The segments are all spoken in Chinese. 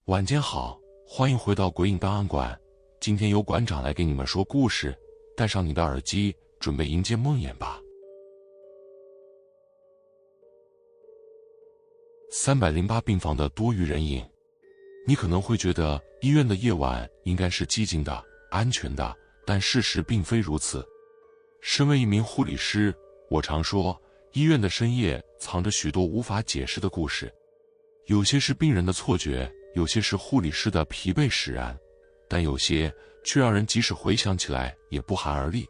晚间好，欢迎回到鬼影档案馆。今天由馆长来给你们说故事，戴上你的耳机，准备迎接梦魇吧。308病房的多余人影。你可能会觉得医院的夜晚应该是寂静的、安全的，但事实并非如此。身为一名护理师，我常说，医院的深夜藏着许多无法解释的故事，有些是病人的错觉，有些是护理师的疲惫使然，但有些却让人即使回想起来也不寒而栗。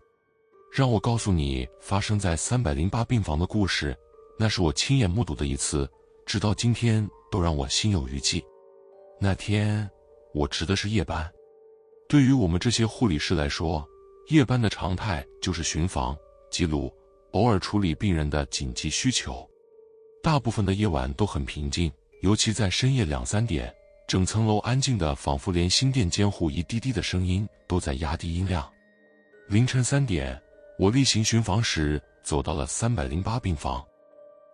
让我告诉你发生在308病房的故事，那是我亲眼目睹的一次，直到今天都让我心有余悸。那天我值的是夜班，对于我们这些护理师来说，夜班的常态就是巡房、记录，偶尔处理病人的紧急需求。大部分的夜晚都很平静，尤其在深夜2、3点，整层楼安静的仿佛连心电监护一滴滴的声音都在压低音量。凌晨3点，我例行巡房时走到了308病房。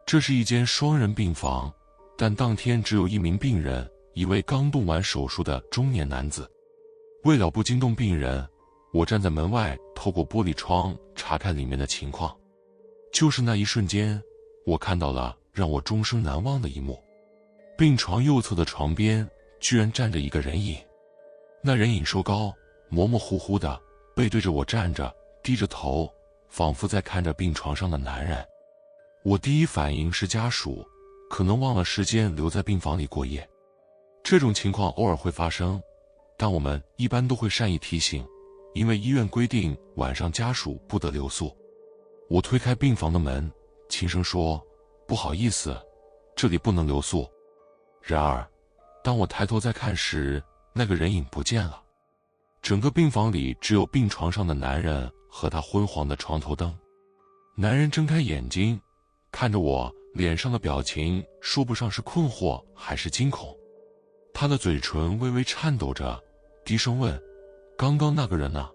这是一间双人病房，但当天只有一名病人，一位刚动完手术的中年男子。为了不惊动病人，我站在门外，透过玻璃窗查看里面的情况。就是那一瞬间，我看到了让我终生难忘的一幕。病床右侧的床边居然站着一个人影，那人影瘦高，模模糊糊的，背对着我站着，低着头，仿佛在看着病床上的男人。我第一反应是家属可能忘了时间留在病房里过夜。这种情况偶尔会发生，但我们一般都会善意提醒，因为医院规定晚上家属不得留宿。我推开病房的门，轻声说：“不好意思，这里不能留宿。”然而，当我抬头再看时，那个人影不见了。整个病房里只有病床上的男人和他昏黄的床头灯。男人睁开眼睛，看着我，脸上的表情说不上是困惑还是惊恐。他的嘴唇微微颤抖着，低声问：“刚刚那个人呢？”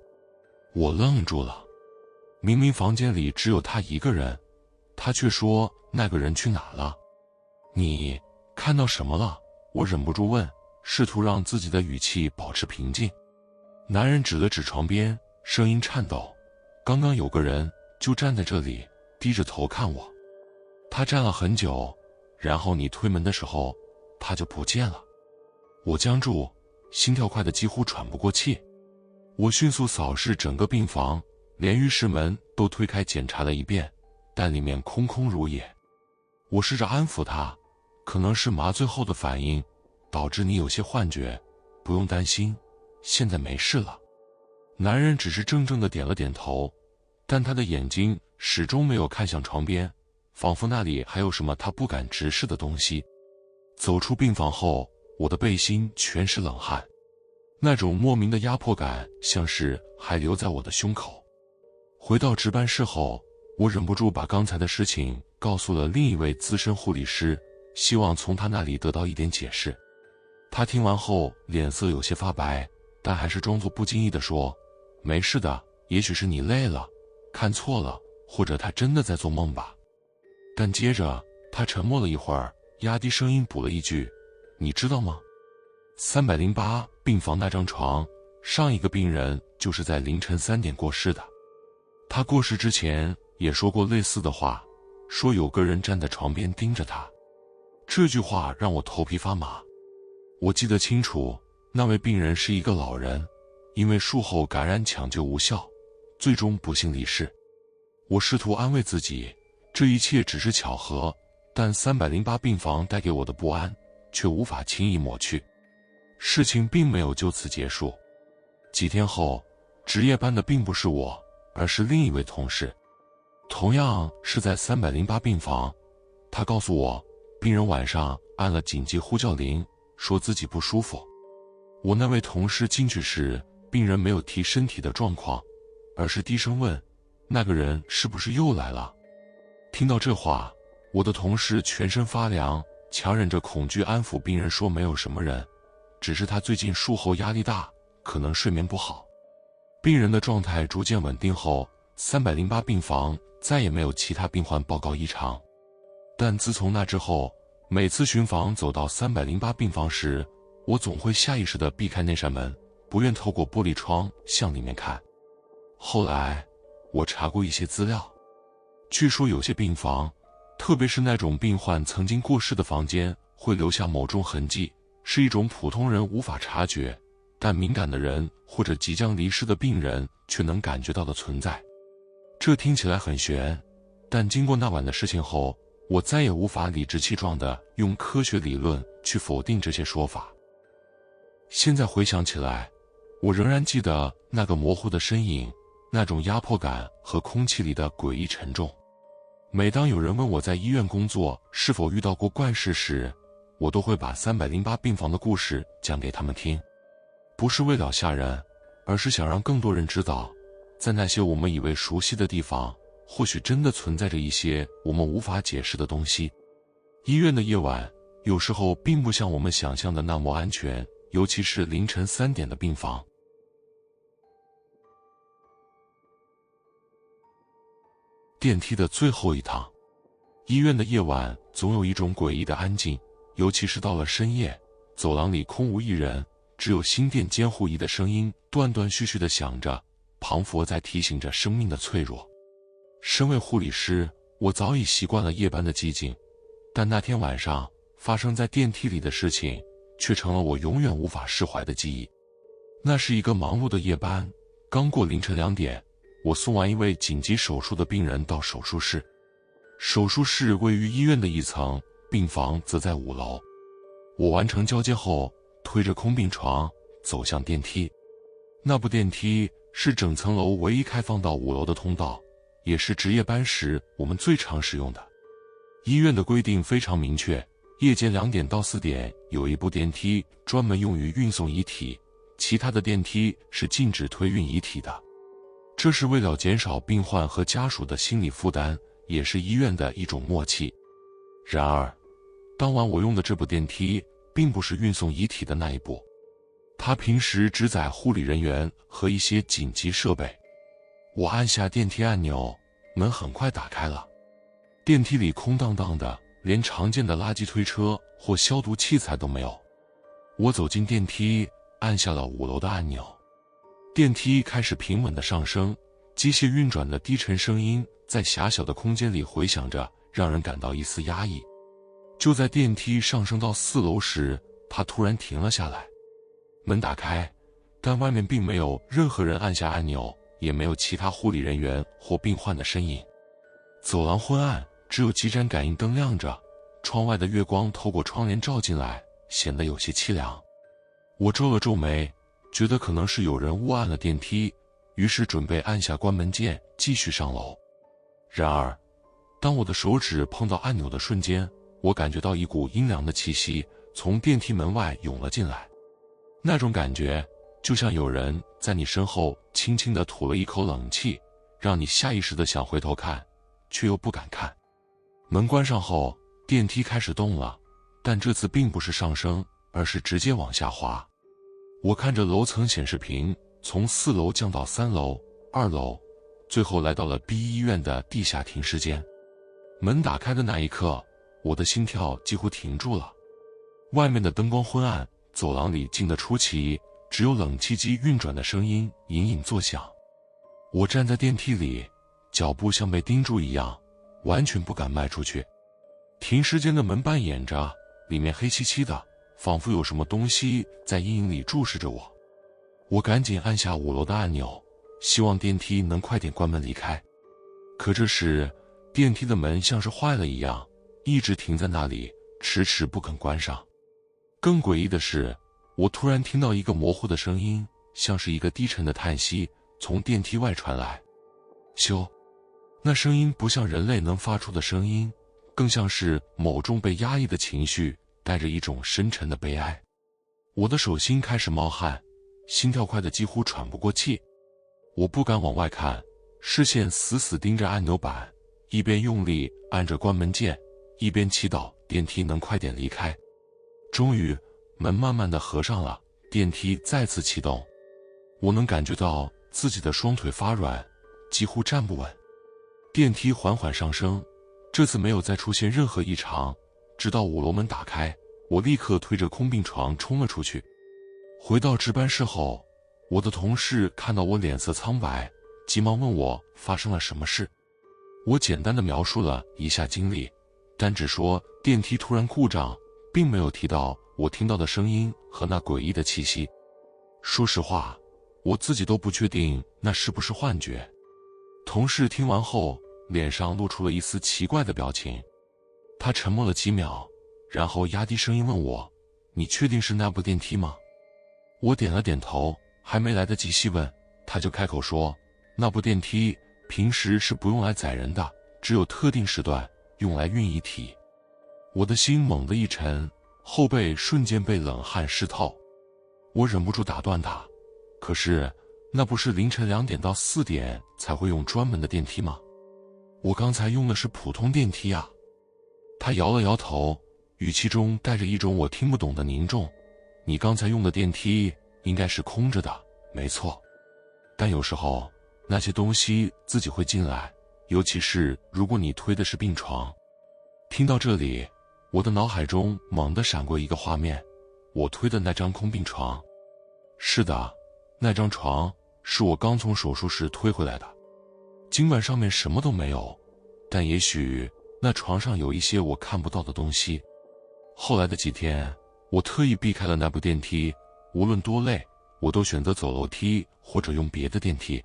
我愣住了。明明房间里只有他一个人，他却说那个人去哪了？你看到什么了？我忍不住问，试图让自己的语气保持平静。男人指了指床边，声音颤抖：“刚刚有个人就站在这里，低着头看我。他站了很久，然后你推门的时候，他就不见了。”我僵住，心跳快得几乎喘不过气。我迅速扫视整个病房，连浴室门都推开检查了一遍，但里面空空如也。我试着安抚他，可能是麻醉后的反应，导致你有些幻觉，不用担心，现在没事了。男人只是怔怔地点了点头，但他的眼睛始终没有看向床边，仿佛那里还有什么他不敢直视的东西。走出病房后，我的背心全是冷汗，那种莫名的压迫感像是还留在我的胸口。回到值班室后，我忍不住把刚才的事情告诉了另一位资深护理师，希望从他那里得到一点解释。他听完后脸色有些发白，但还是装作不经意地说：“没事的，也许是你累了，看错了，或者他真的在做梦吧。”但接着他沉默了一会儿，压低声音补了一句：“你知道吗？308病房那张床，上一个病人就是在凌晨3点过世的。他过世之前也说过类似的话，说有个人站在床边盯着他。”这句话让我头皮发麻。我记得清楚，那位病人是一个老人，因为术后感染抢救无效，最终不幸离世。我试图安慰自己，这一切只是巧合，但308病房带给我的不安却无法轻易抹去。事情并没有就此结束。几天后，值夜班的并不是我，而是另一位同事，同样是在308病房。他告诉我，病人晚上按了紧急呼叫铃，说自己不舒服。我那位同事进去时，病人没有提身体的状况，而是低声问：“那个人是不是又来了？”听到这话，我的同事全身发凉，强忍着恐惧安抚病人说：“没有什么人，只是他最近术后压力大，可能睡眠不好。”病人的状态逐渐稳定后，308病房再也没有其他病患报告异常。但自从那之后，每次巡房走到308病房时，我总会下意识地避开那扇门，不愿透过玻璃窗向里面看。后来，我查过一些资料，据说有些病房，特别是那种病患曾经过世的房间，会留下某种痕迹，是一种普通人无法察觉，但敏感的人或者即将离世的病人却能感觉到的存在。这听起来很玄，但经过那晚的事情后，我再也无法理直气壮地用科学理论去否定这些说法。现在回想起来，我仍然记得那个模糊的身影，那种压迫感和空气里的诡异沉重。每当有人问我在医院工作是否遇到过怪事时，我都会把308病房的故事讲给他们听，不是为了吓人，而是想让更多人知道，在那些我们以为熟悉的地方，或许真的存在着一些我们无法解释的东西。医院的夜晚有时候并不像我们想象的那么安全，尤其是凌晨3点的病房。电梯的最后一趟。医院的夜晚总有一种诡异的安静，尤其是到了深夜，走廊里空无一人，只有心电监护仪的声音断断续续地响着，仿佛在提醒着生命的脆弱。身为护理师，我早已习惯了夜班的寂静，但那天晚上发生在电梯里的事情却成了我永远无法释怀的记忆。那是一个忙碌的夜班，刚过凌晨2点，我送完一位紧急手术的病人到手术室。手术室位于医院的一层，病房则在5楼。我完成交接后，推着空病床走向电梯。那部电梯是整层楼唯一开放到5楼的通道，也是值夜班时我们最常使用的。医院的规定非常明确，夜间2点到4点有一部电梯专门用于运送遗体，其他的电梯是禁止推运遗体的。这是为了减少病患和家属的心理负担，也是医院的一种默契。然而，当晚我用的这部电梯并不是运送遗体的那一部，它平时只载护理人员和一些紧急设备。我按下电梯按钮，门很快打开了。电梯里空荡荡的，连常见的垃圾推车或消毒器材都没有。我走进电梯，按下了5楼的按钮。电梯开始平稳的上升，机械运转的低沉声音在狭小的空间里回响着，让人感到一丝压抑。就在电梯上升到4楼时，它突然停了下来。门打开，但外面并没有任何人按下按钮，也没有其他护理人员或病患的身影。走廊昏暗，只有几盏感应灯亮着，窗外的月光透过窗帘照进来，显得有些凄凉。我皱了皱眉，觉得可能是有人误按了电梯，于是准备按下关门键继续上楼。然而，当我的手指碰到按钮的瞬间，我感觉到一股阴凉的气息从电梯门外涌了进来。那种感觉就像有人在你身后轻轻地吐了一口冷气，让你下意识地想回头看，却又不敢看。门关上后，电梯开始动了，但这次并不是上升，而是直接往下滑。我看着楼层显示屏，从4楼降到3楼、2楼，最后来到了 B 医院的地下停尸间。门打开的那一刻，我的心跳几乎停住了。外面的灯光昏暗，走廊里静得出奇，只有冷气机运转的声音隐隐作响。我站在电梯里，脚步像被钉住一样，完全不敢迈出去。停尸间的门半掩着，里面黑漆漆的，仿佛有什么东西在阴影里注视着我。我赶紧按下5楼的按钮，希望电梯能快点关门离开。可这时，电梯的门像是坏了一样，一直停在那里，迟迟不肯关上。更诡异的是，我突然听到一个模糊的声音，像是一个低沉的叹息，从电梯外传来。咻！那声音不像人类能发出的声音，更像是某种被压抑的情绪，带着一种深沉的悲哀。我的手心开始冒汗，心跳快得几乎喘不过气。我不敢往外看，视线死死盯着按钮板，一边用力按着关门键，一边祈祷电梯能快点离开。终于，门慢慢地合上了，电梯再次启动。我能感觉到自己的双腿发软，几乎站不稳。电梯缓缓上升，这次没有再出现任何异常，直到5楼门打开，我立刻推着空病床冲了出去。回到值班室后，我的同事看到我脸色苍白，急忙问我发生了什么事。我简单的描述了一下经历，但只说电梯突然故障，并没有提到我听到的声音和那诡异的气息。说实话，我自己都不确定那是不是幻觉。同事听完后，脸上露出了一丝奇怪的表情。他沉默了几秒，然后压低声音问我：“你确定是那部电梯吗？”我点了点头，还没来得及细问，他就开口说：“那部电梯平时是不用来载人的，只有特定时段用来运遗体。”我的心猛地一沉，后背瞬间被冷汗湿透。我忍不住打断他：“可是，那不是凌晨2点到4点才会用专门的电梯吗？我刚才用的是普通电梯啊。”他摇了摇头，语气中带着一种我听不懂的凝重：“你刚才用的电梯应该是空着的，没错。但有时候那些东西自己会进来，尤其是如果你推的是病床。”听到这里，我的脑海中猛地闪过一个画面，我推的那张空病床。是的，那张床是我刚从手术室推回来的。尽管上面什么都没有，但也许那床上有一些我看不到的东西。后来的几天，我特意避开了那部电梯，无论多累，我都选择走楼梯或者用别的电梯。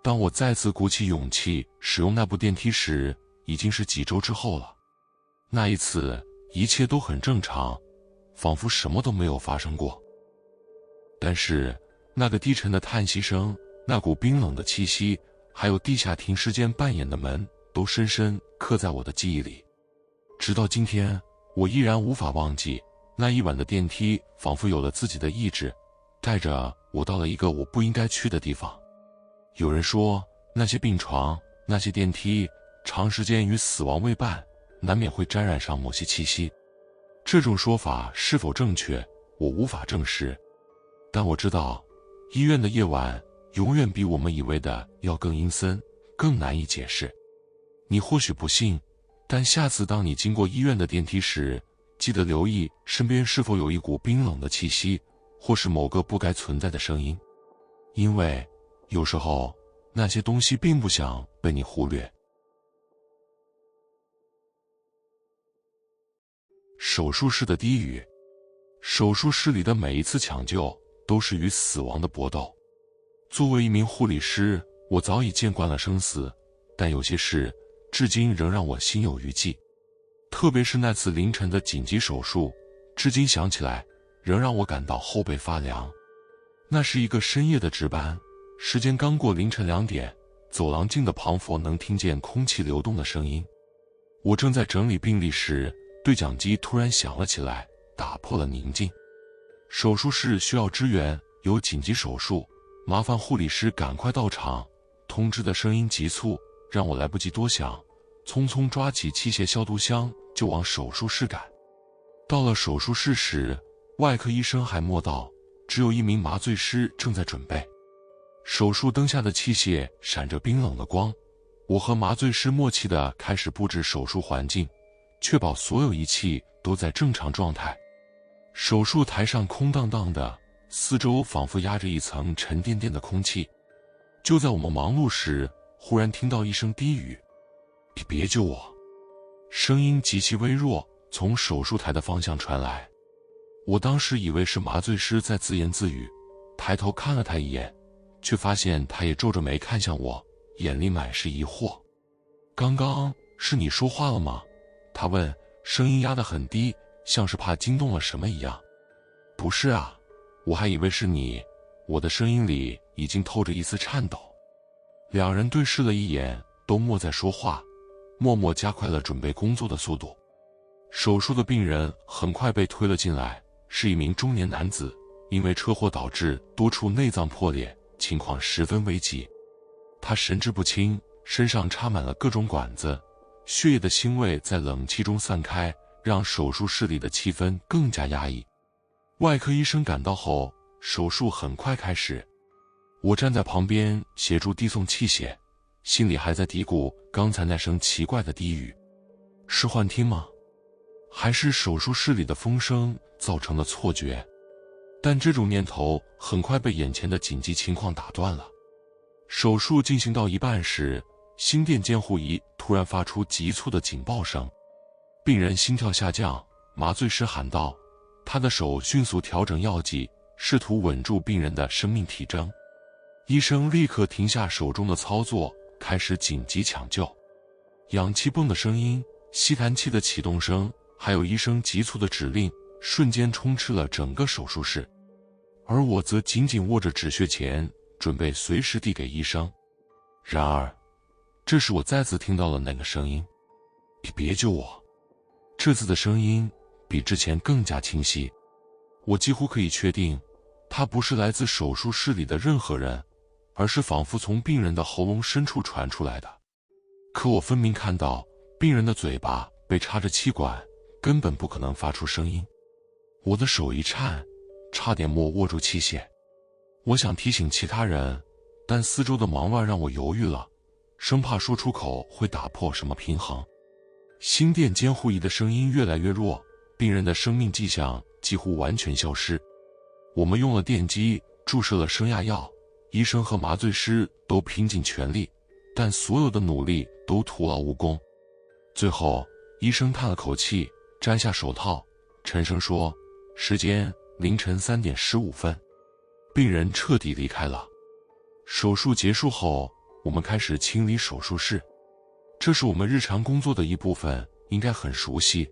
当我再次鼓起勇气使用那部电梯时，已经是几周之后了。那一次，一切都很正常，仿佛什么都没有发生过。但是，那个低沉的叹息声，那股冰冷的气息，还有地下停尸间扮演的门，都深深刻在我的记忆里。直到今天，我依然无法忘记那一晚的电梯仿佛有了自己的意志，带着我到了一个我不应该去的地方。有人说，那些病床，那些电梯，长时间与死亡为伴，难免会沾染上某些气息。这种说法是否正确，我无法证实。但我知道，医院的夜晚永远比我们以为的要更阴森，更难以解释。你或许不信，但下次当你经过医院的电梯时，记得留意身边是否有一股冰冷的气息，或是某个不该存在的声音。因为有时候那些东西并不想被你忽略。手术室的低语。手术室里的每一次抢救都是与死亡的搏斗。作为一名护理师，我早已见惯了生死，但有些事至今仍让我心有余悸。特别是那次凌晨的紧急手术，至今想起来仍让我感到后背发凉。那是一个深夜的值班，时间刚过凌晨2点，走廊镜的旁佛能听见空气流动的声音。我正在整理病历时，对讲机突然响了起来，打破了宁静。手术室需要支援，有紧急手术，麻烦护理师赶快到场。通知的声音急促，让我来不及多想，匆匆抓起器械消毒箱就往手术室赶。到了手术室时，外科医生还没到，只有一名麻醉师正在准备。手术灯下的器械闪着冰冷的光，我和麻醉师默契地开始布置手术环境，确保所有仪器都在正常状态。手术台上空荡荡的，四周仿佛压着一层沉甸甸的空气。就在我们忙碌时，忽然听到一声低语：“别救我！”声音极其微弱，从手术台的方向传来。我当时以为是麻醉师在自言自语，抬头看了他一眼，却发现他也皱着眉看向我，眼里满是疑惑。“刚刚是你说话了吗？”他问，声音压得很低，像是怕惊动了什么一样。“不是啊，我还以为是你。”我的声音里已经透着一丝颤抖。两人对视了一眼，都莫再说话，默默加快了准备工作的速度。手术的病人很快被推了进来，是一名中年男子，因为车祸导致多处内脏破裂，情况十分危急。他神志不清，身上插满了各种管子，血液的腥味在冷气中散开，让手术室里的气氛更加压抑。外科医生赶到后，手术很快开始。我站在旁边协助递送器械，心里还在嘀咕刚才那声奇怪的低语：“是幻听吗？”还是手术室里的风声造成的错觉？但这种念头很快被眼前的紧急情况打断了。手术进行到一半时，心电监护仪突然发出急促的警报声，病人心跳下降，麻醉师喊道，他的手迅速调整药剂，试图稳住病人的生命体征。医生立刻停下手中的操作，开始紧急抢救。氧气泵的声音、吸痰器的启动声，还有医生急促的指令，瞬间充斥了整个手术室。而我则紧紧握着止血钳，准备随时递给医生。然而，这时我再次听到了那个声音：“别救我！”这次的声音比之前更加清晰，我几乎可以确定，它不是来自手术室里的任何人，而是仿佛从病人的喉咙深处传出来的。可我分明看到，病人的嘴巴被插着气管，根本不可能发出声音。我的手一颤，差点没握住器械。我想提醒其他人，但四周的忙乱让我犹豫了，生怕说出口会打破什么平衡。心电监护仪的声音越来越弱，病人的生命迹象几乎完全消失。我们用了电击，注射了升压药，医生和麻醉师都拼尽全力，但所有的努力都徒劳无功。最后，医生叹了口气，摘下手套，沉声说：“时间凌晨3点15分。”病人彻底离开了。手术结束后，我们开始清理手术室，这是我们日常工作的一部分，应该很熟悉。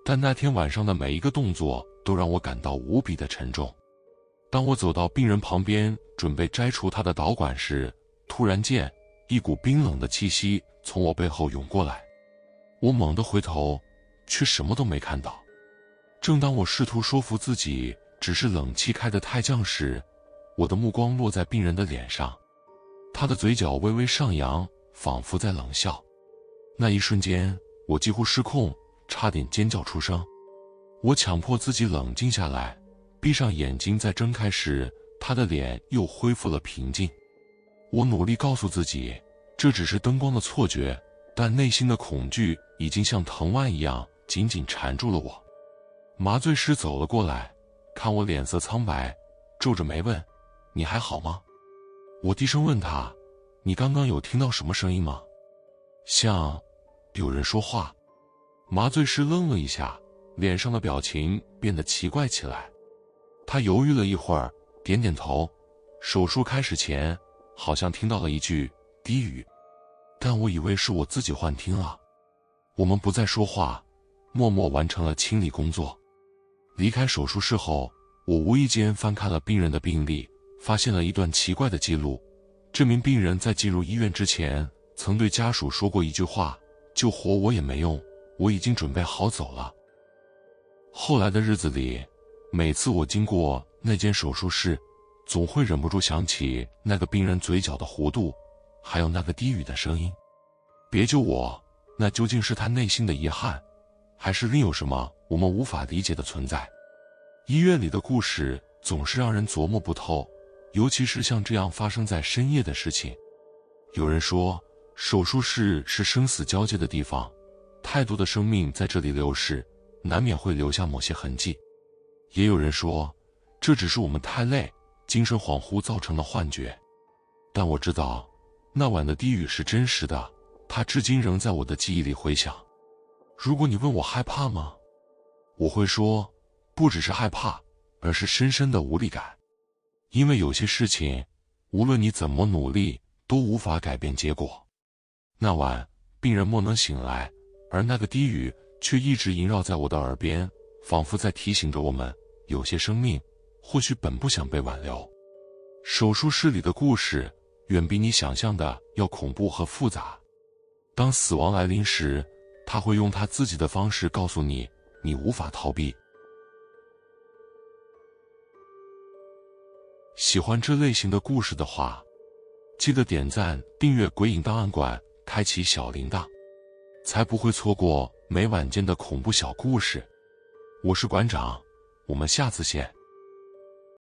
但那天晚上的每一个动作都让我感到无比的沉重。当我走到病人旁边，准备摘除他的导管时，突然间，一股冰冷的气息从我背后涌过来。我猛地回头，却什么都没看到。正当我试图说服自己只是冷气开得太降时，我的目光落在病人的脸上，他的嘴角微微上扬，仿佛在冷笑。那一瞬间，我几乎失控，差点尖叫出声。我强迫自己冷静下来，闭上眼睛，再睁开时，他的脸又恢复了平静。我努力告诉自己，这只是灯光的错觉，但内心的恐惧已经像藤蔓一样紧紧缠住了我。麻醉师走了过来，看我脸色苍白，皱着眉问：“你还好吗？”我低声问他：“你刚刚有听到什么声音吗？”“像有人说话。”麻醉师愣了一下，脸上的表情变得奇怪起来。他犹豫了一会儿，点点头。手术开始前，好像听到了一句低语，但我以为是我自己幻听了。我们不再说话，默默完成了清理工作。离开手术室后，我无意间翻看了病人的病历，发现了一段奇怪的记录。这名病人在进入医院之前，曾对家属说过一句话：“救活我也没用，我已经准备好走了。”后来的日子里，每次我经过那间手术室，总会忍不住想起那个病人嘴角的弧度，还有那个低语的声音。别救我，那究竟是他内心的遗憾，还是另有什么我们无法理解的存在？医院里的故事总是让人琢磨不透，尤其是像这样发生在深夜的事情。有人说，手术室是生死交界的地方，太多的生命在这里流逝，难免会留下某些痕迹。也有人说，这只是我们太累，精神恍惚造成的幻觉。但我知道，那晚的低语是真实的，它至今仍在我的记忆里回响。如果你问我害怕吗？我会说，不只是害怕，而是深深的无力感。因为有些事情，无论你怎么努力，都无法改变结果。那晚，病人莫能醒来，而那个低语却一直萦绕在我的耳边，仿佛在提醒着我们，有些生命或许本不想被挽留。手术室里的故事远比你想象的要恐怖和复杂。当死亡来临时，他会用他自己的方式告诉你，你无法逃避。喜欢这类型的故事的话，记得点赞、订阅鬼影档案馆，开启小铃铛，才不会错过每晚间的恐怖小故事。我是馆长，我们下次见。